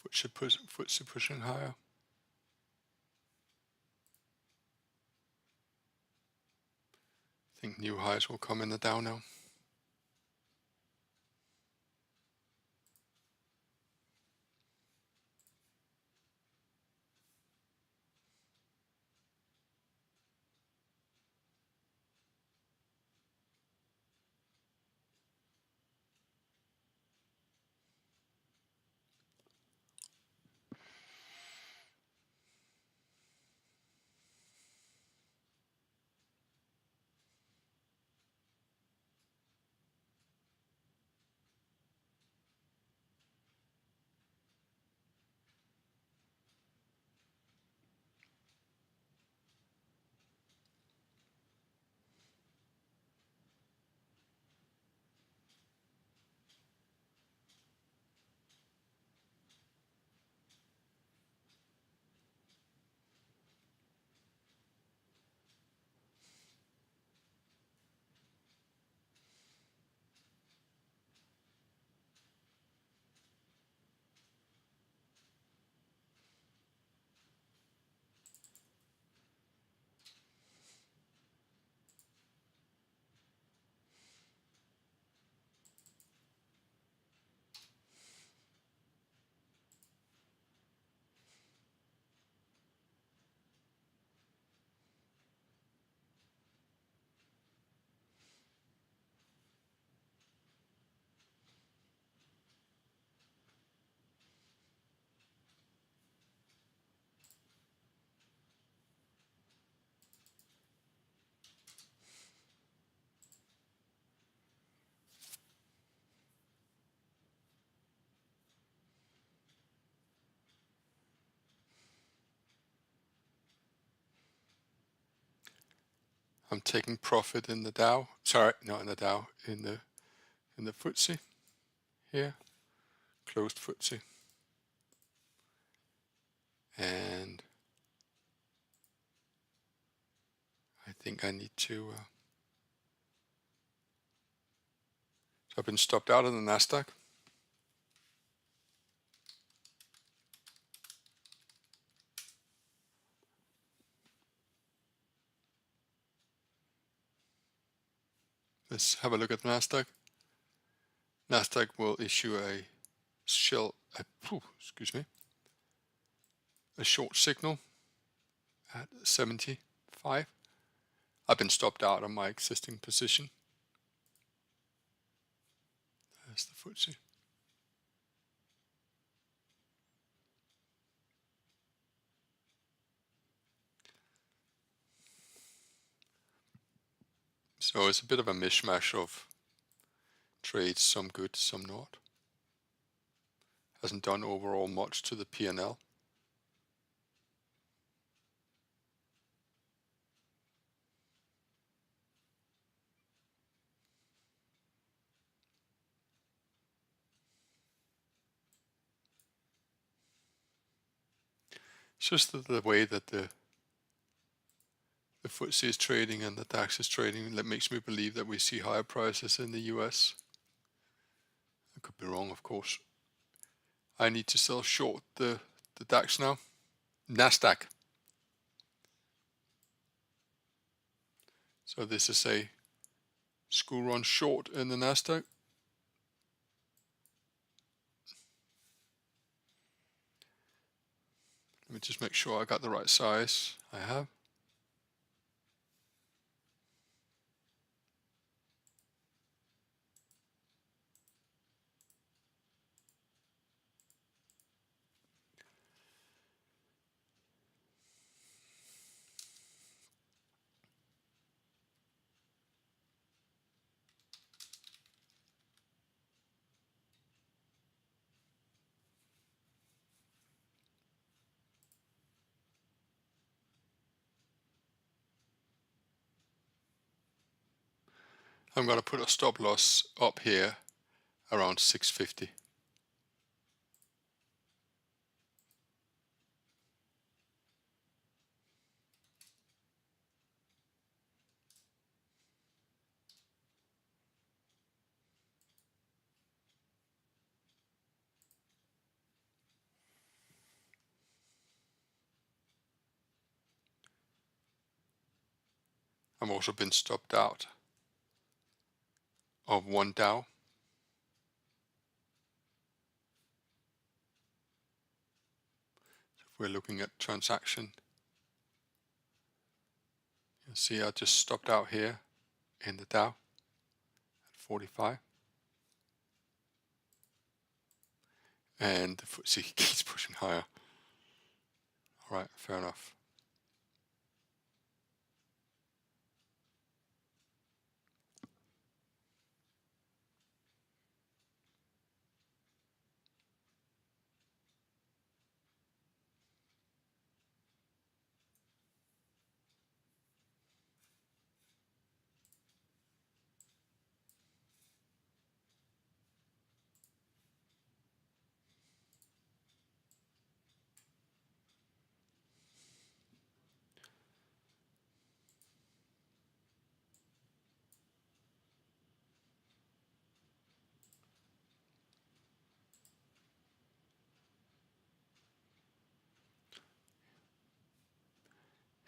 FTSE pushing higher. I think new highs will come in the Dow now. I'm taking profit in the Dow. Sorry, not in the Dow, in the FTSE here, closed FTSE. And I think I need to, so I've been stopped out of the Nasdaq. Let's have a look at Nasdaq. Nasdaq will issue a short signal at 75. I've been stopped out of my existing position. There's the FTSE. So it's a bit of a mishmash of trades, some good, some not. Hasn't done overall much to the P&L. It's just the way that the FTSE is trading and the DAX is trading that makes me believe that we see higher prices in the US. I could be wrong, of course. I need to sell short the DAX now. Nasdaq. So this is a school run short in the Nasdaq. Let me just make sure I got the right size. I have. I'm going to put a stop loss up here around 650. I've also been stopped out of one Dow. So if we're looking at transaction, you'll see I just stopped out here in the Dow at 45. And the FTSE keeps pushing higher. All right, fair enough.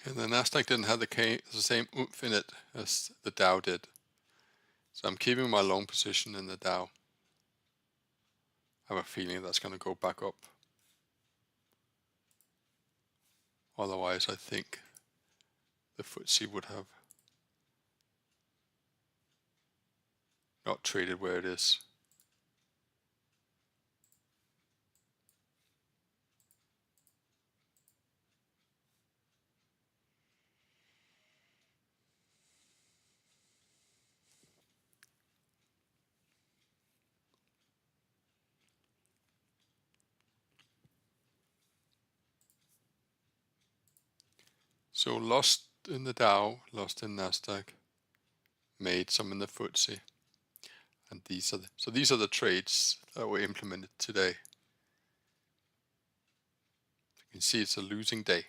And the Nasdaq didn't have the same oomph in it as the Dow did. So I'm keeping my long position in the Dow. I have a feeling that's going to go back up. Otherwise, I think the FTSE would have not traded where it is. So lost in the Dow, lost in Nasdaq, made some in the FTSE. And these are the trades that were implemented today. You can see it's a losing day.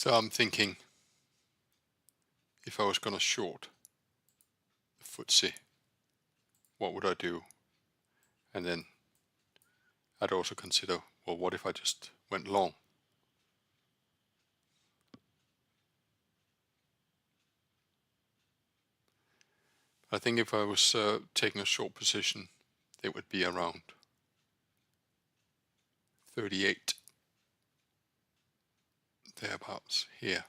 So I'm thinking, if I was going to short the FTSE, what would I do? And then I'd also consider, well, what if I just went long? I think if I was taking a short position, it would be around 38, thereabouts here.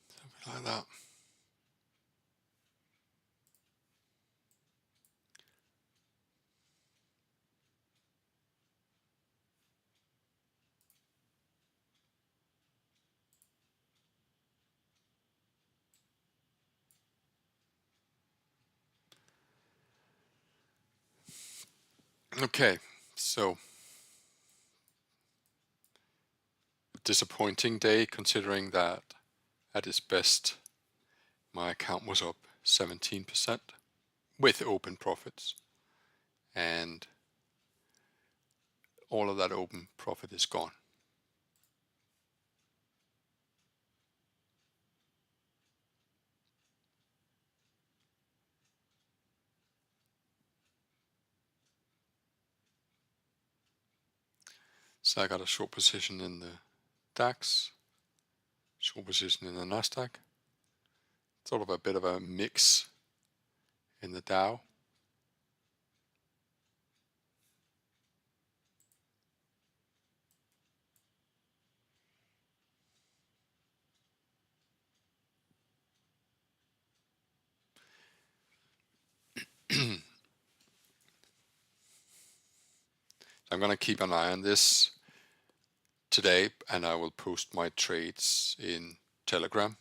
Something like that. Okay, so disappointing day, considering that at its best my account was up 17% with open profits, and all of that open profit is gone. So I got a short position in the DAX, short position in the Nasdaq, sort of a bit of a mix in the Dow. I'm going to keep an eye on this today, and I will post my trades in Telegram.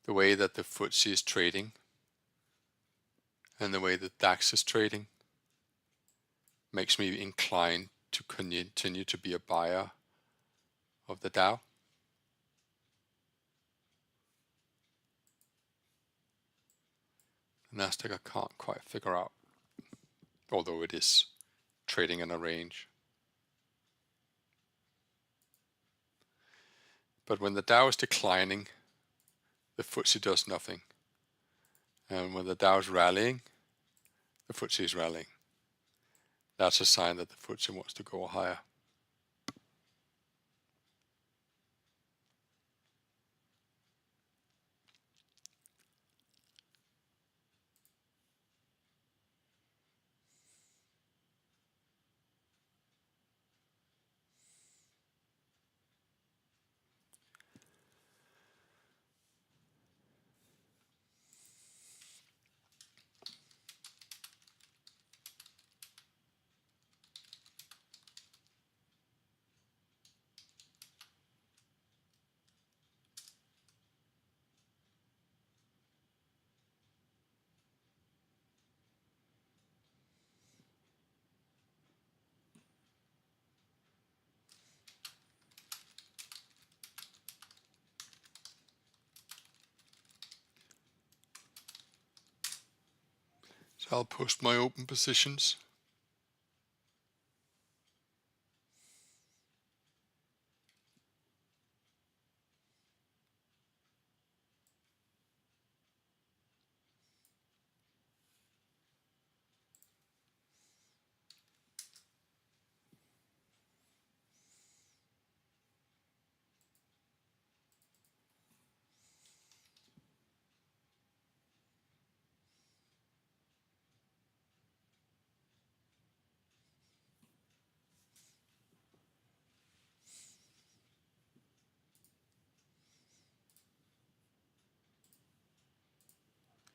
The way that the FTSE is trading and the way that DAX is trading makes me inclined to continue to be a buyer of the Dow. The Nasdaq I can't quite figure out, although it is trading in a range. But when the Dow is declining, the FTSE does nothing. And when the Dow is rallying, the FTSE is rallying. That's a sign that the FTSE wants to go higher. So I'll post my open positions.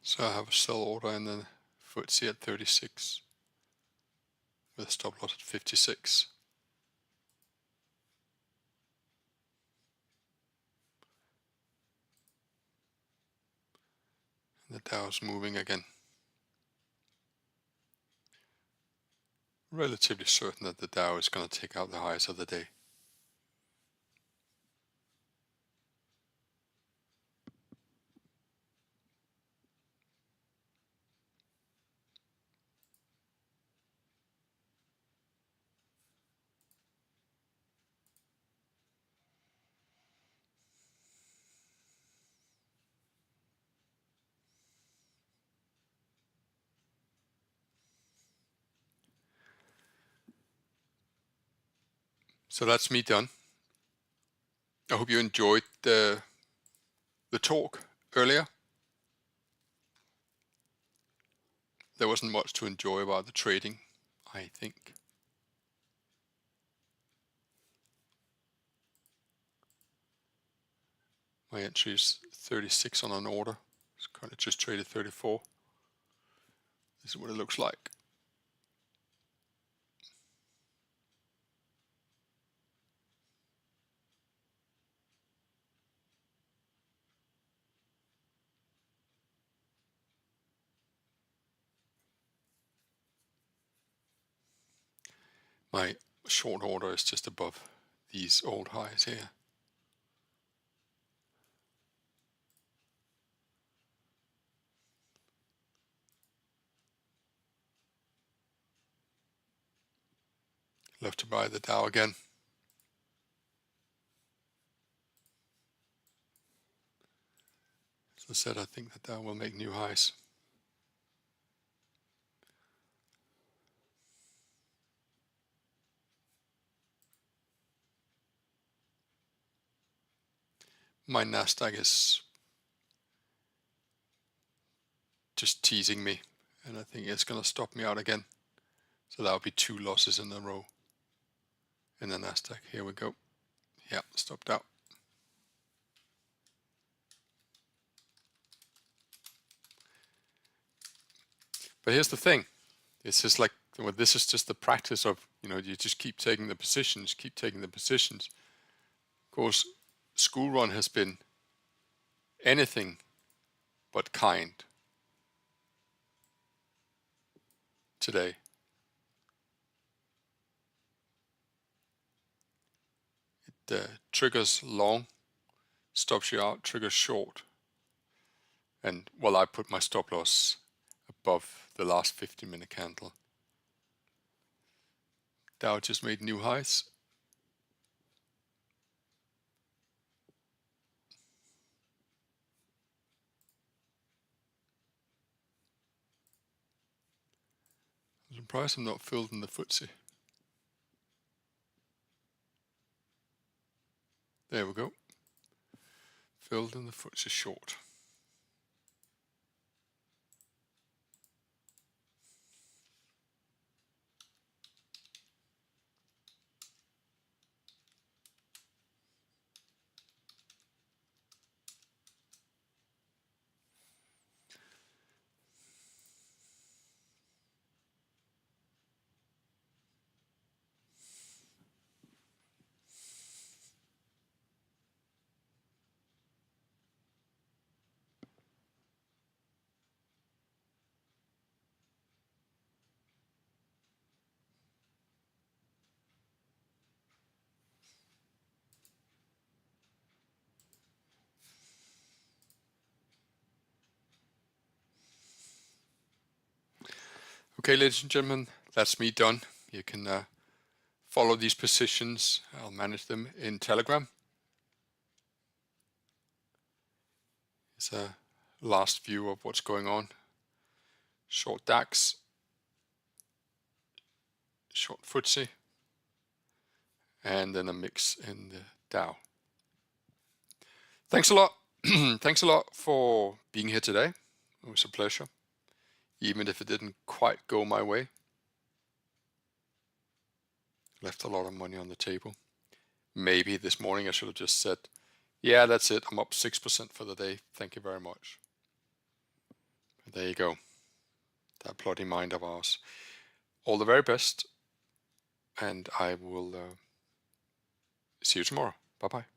So I have a sell order in the FTSE at 36 with a stop loss at 56. And the Dow is moving again. relatively certain that the Dow is going to take out the highs of the day. So that's me done. I hope you enjoyed the talk earlier. There wasn't much to enjoy about the trading, I think. My entry is 36 on an order. It's kind of just traded 34. This is what it looks like. My short order is just above these old highs here. Love to buy the Dow again. As I said, I think the Dow will make new highs. My Nasdaq is just teasing me, and I think it's going to stop me out again. So that'll be 2 losses in a row in the Nasdaq. Here we go. Yeah, stopped out. But here's the thing. It's just like, well, this is just the practice of, you just keep taking the positions, keep taking the positions. Of course, school run has been anything but kind today. It triggers long, stops you out, triggers short. And well, I put my stop loss above the last 15-minute candle. Dow just made new highs. I'm surprised I'm not filled in the FTSE. There we go. Filled in the FTSE short. Okay, ladies and gentlemen, that's me done. You can follow these positions. I'll manage them in Telegram. It's a last view of what's going on. Short DAX, short FTSE, and then a mix in the Dow. Thanks a lot. Thanks a lot for being here today. It was a pleasure, even if it didn't quite go my way. Left a lot of money on the table. Maybe this morning I should have just said, yeah, that's it. I'm up 6% for the day. Thank you very much. But there you go. That bloody mind of ours. All the very best. And I will see you tomorrow. Bye-bye.